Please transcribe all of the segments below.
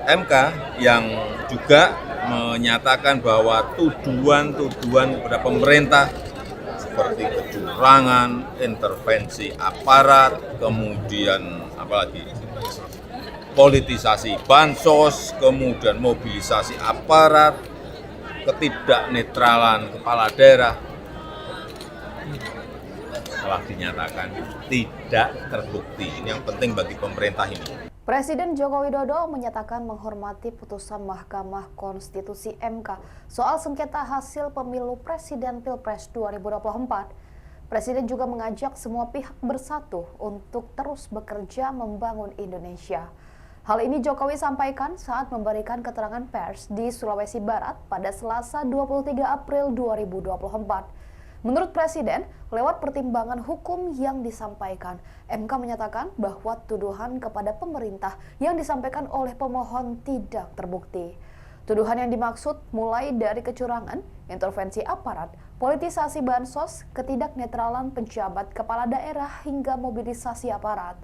MK yang juga menyatakan bahwa tuduhan-tuduhan kepada pemerintah seperti kecurangan, intervensi aparat, kemudian apalagi politisasi bansos, kemudian mobilisasi aparat, ketidaknetralan kepala daerah telah dinyatakan tidak terbukti. Ini yang penting bagi pemerintah ini. Presiden Joko Widodo menyatakan menghormati putusan Mahkamah Konstitusi MK soal sengketa hasil pemilu Presiden Pilpres 2024. Presiden juga mengajak semua pihak bersatu untuk terus bekerja membangun Indonesia. Hal ini Jokowi sampaikan saat memberikan keterangan pers di Sulawesi Barat pada Selasa 23 April 2024. Menurut Presiden, lewat pertimbangan hukum yang disampaikan, MK menyatakan bahwa tuduhan kepada pemerintah yang disampaikan oleh pemohon tidak terbukti. Tuduhan yang dimaksud mulai dari kecurangan, intervensi aparat, politisasi bansos, ketidaknetralan pejabat kepala daerah hingga mobilisasi aparat.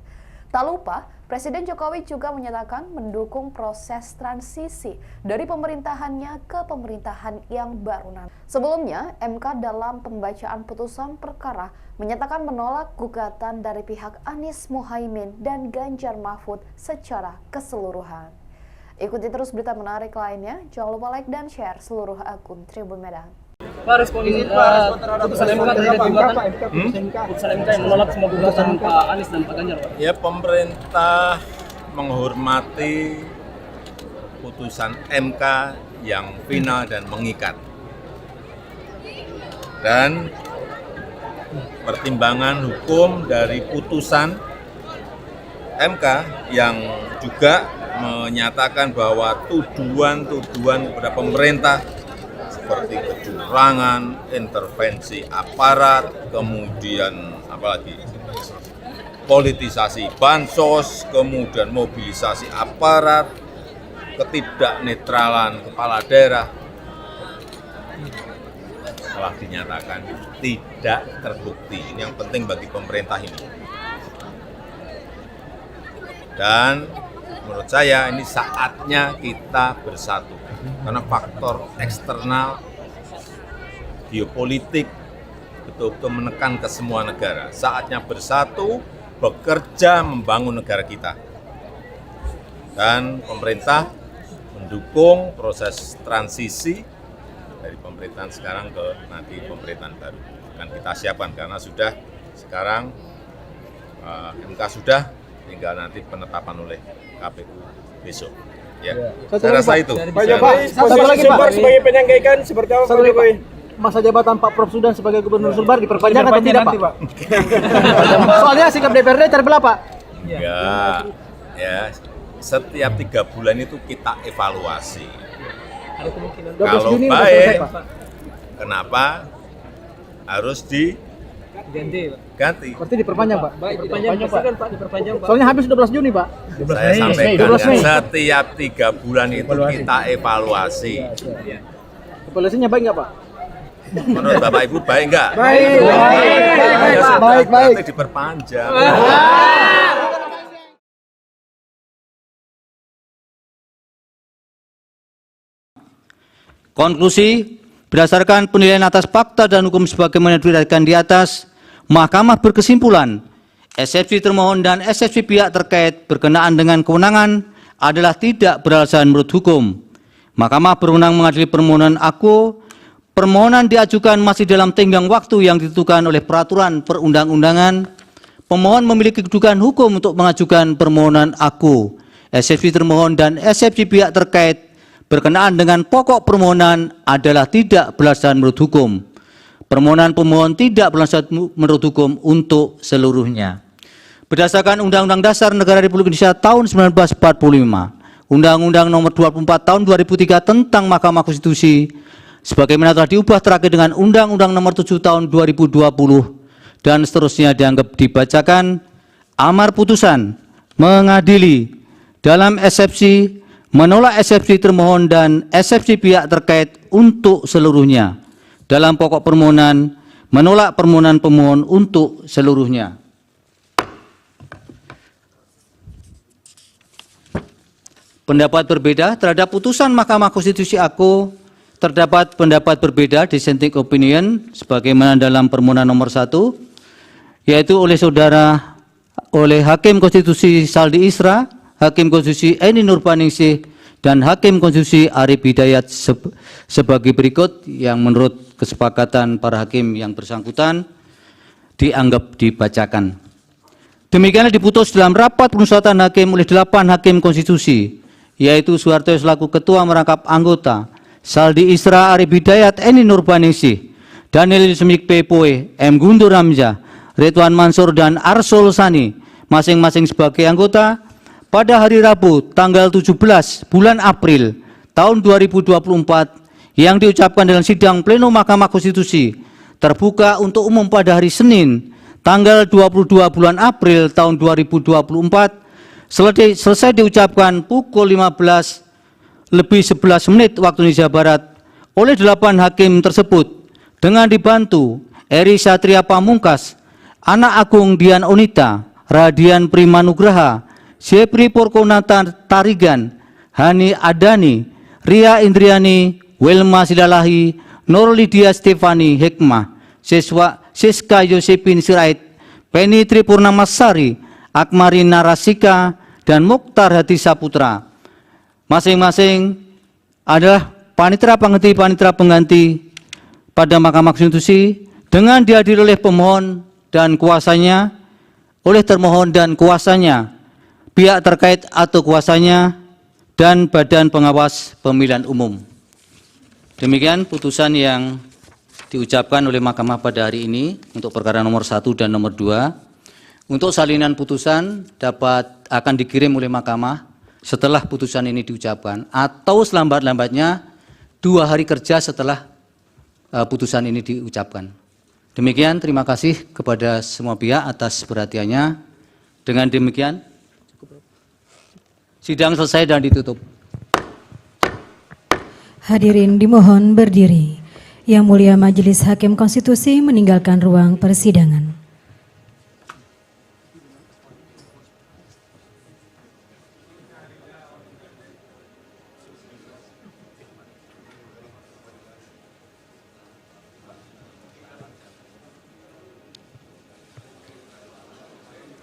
Tak lupa, Presiden Jokowi juga menyatakan mendukung proses transisi dari pemerintahannya ke pemerintahan yang baru nanti. Sebelumnya, MK dalam pembacaan putusan perkara menyatakan menolak gugatan dari pihak Anies Muhaimin dan Ganjar Mahfud secara keseluruhan. Ikuti terus berita menarik lainnya, jangan lupa like dan share seluruh akun Tribun Medan. Pak, respon putusan MK terkait gugatan putusan MK yang menolak semua gugatan Pak Anies dan Pak Ganjar, Pak. Ya, pemerintah menghormati putusan MK yang final dan mengikat. Dan pertimbangan hukum dari putusan MK yang juga menyatakan bahwa tuduhan-tuduhan kepada pemerintah seperti kecurangan, intervensi aparat, kemudian apalagi politisasi bansos, kemudian mobilisasi aparat, ketidaknetralan kepala daerah telah dinyatakan tidak terbukti. Ini yang penting bagi pemerintah ini. Dan menurut saya ini saatnya kita bersatu. Karena faktor eksternal, geopolitik, betul-betul menekan ke semua negara. Saatnya bersatu, bekerja membangun negara kita. Dan pemerintah mendukung proses transisi dari pemerintahan sekarang ke nanti pemerintahan baru. Akan kita siapkan karena sudah sekarang MK sudah, tinggal nanti penetapan oleh KPU besok. Ya, saya rasa itu. Pak Jokowi, posisi Sulbar sebagai penyangga seperti apa Pak Jokowi? Masa jabatan Pak Prof Sudan sebagai Gubernur Sulbar diperpanjang atau tidak, Pak? Soalnya sikap DPRD terbelah, Pak. Ya, setiap 3 bulan itu kita evaluasi. Ada kemungkinan Kalau baik, kenapa harus diganti? Berarti diperpanjang, Pak. Diperpanjang, Pak. Soalnya habis 12 Juni, Pak. Saya sampaikan kan, setiap 3 bulan itu kita evaluasi. Evaluasinya baik nggak, Pak? Menurut Bapak Ibu baik nggak? Baik. Ya sudah, Baik. nanti diperpanjang. Konklusi, berdasarkan penilaian atas fakta dan hukum sebagaimana diriwayatkan di atas, Mahkamah berkesimpulan, eksepsi termohon dan eksepsi pihak terkait berkenaan dengan kewenangan adalah tidak beralasan menurut hukum. Mahkamah berwenang mengadili permohonan aku. Permohonan diajukan masih dalam tenggang waktu yang ditentukan oleh peraturan perundang-undangan. Pemohon memiliki kedudukan hukum untuk mengajukan permohonan aku. Eksepsi termohon dan eksepsi pihak terkait berkenaan dengan pokok permohonan adalah tidak beralasan menurut hukum. Permohonan pemohon tidak beralasan menurut hukum untuk seluruhnya. Berdasarkan Undang-Undang Dasar Negara Republik Indonesia tahun 1945, Undang-Undang Nomor 24 tahun 2003 tentang Mahkamah Konstitusi, sebagaimana telah diubah terakhir dengan Undang-Undang Nomor 7 tahun 2020 dan seterusnya dianggap dibacakan, amar putusan mengadili dalam eksepsi, menolak eksepsi termohon dan eksepsi pihak terkait untuk seluruhnya. Dalam pokok permohonan, menolak permohonan pemohon untuk seluruhnya. pendapat berbeda terhadap putusan Mahkamah Konstitusi aku, terdapat pendapat berbeda dissenting opinion sebagaimana dalam permohonan nomor 1, yaitu oleh Hakim Konstitusi Saldi Isra, Hakim Konstitusi Eni Nurbaningsih, dan Hakim Konstitusi Arif Hidayat sebagai berikut yang menurut kesepakatan para hakim yang bersangkutan dianggap dibacakan. Demikianlah diputus dalam rapat permusyawaratan hakim oleh 8 hakim konstitusi, yaitu Soeharto selaku ketua merangkap anggota, Saldi Isra, Arif Hidayat, Eni Nurbaningsih, Daniel Yusmik Pepoe, M. Guntur Hamzah, Ridwan Mansur, dan Arsul Sani, masing-masing sebagai anggota, pada hari Rabu tanggal 17 bulan April tahun 2024 yang diucapkan dalam sidang pleno Mahkamah Konstitusi terbuka untuk umum pada hari Senin tanggal 22 bulan April tahun 2024 selesai diucapkan pukul 15:11 waktu Indonesia Barat oleh 8 hakim tersebut dengan dibantu Eri Satria Pamungkas, Anak Agung Dian Onita, Radian Primanugraha, Sepri Porkonata Tarigan, Hani Adani, Ria Indriani, Wilma Silalahi, Nur Lydia Stefani Hikmah, Siska Yosepin Sirait, Penny Tripurnamasari, Akmari Narasika, dan Mukhtar Hadi Saputra. Masing-masing adalah panitera pengganti pada Mahkamah Konstitusi dengan dihadiri oleh pemohon dan kuasanya, oleh termohon dan kuasanya, pihak terkait atau kuasanya, dan Badan Pengawas Pemilihan Umum. Demikian putusan yang diucapkan oleh Mahkamah pada hari ini untuk perkara nomor 1 dan nomor 2. Untuk salinan putusan akan dikirim oleh Mahkamah setelah putusan ini diucapkan atau selambat-lambatnya 2 hari kerja setelah putusan ini diucapkan. Demikian, terima kasih kepada semua pihak atas perhatiannya. Dengan demikian, sidang selesai dan ditutup. Hadirin dimohon berdiri. Yang Mulia Majelis Hakim Konstitusi meninggalkan ruang persidangan.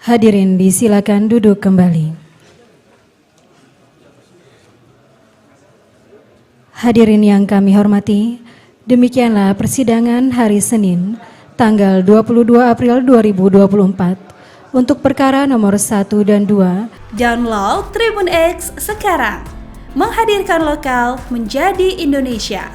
Hadirin disilakan duduk kembali. Hadirin yang kami hormati, demikianlah persidangan hari Senin, tanggal 22 April 2024 untuk perkara nomor 1 dan 2. Download Tribun X sekarang, menghadirkan lokal menjadi Indonesia.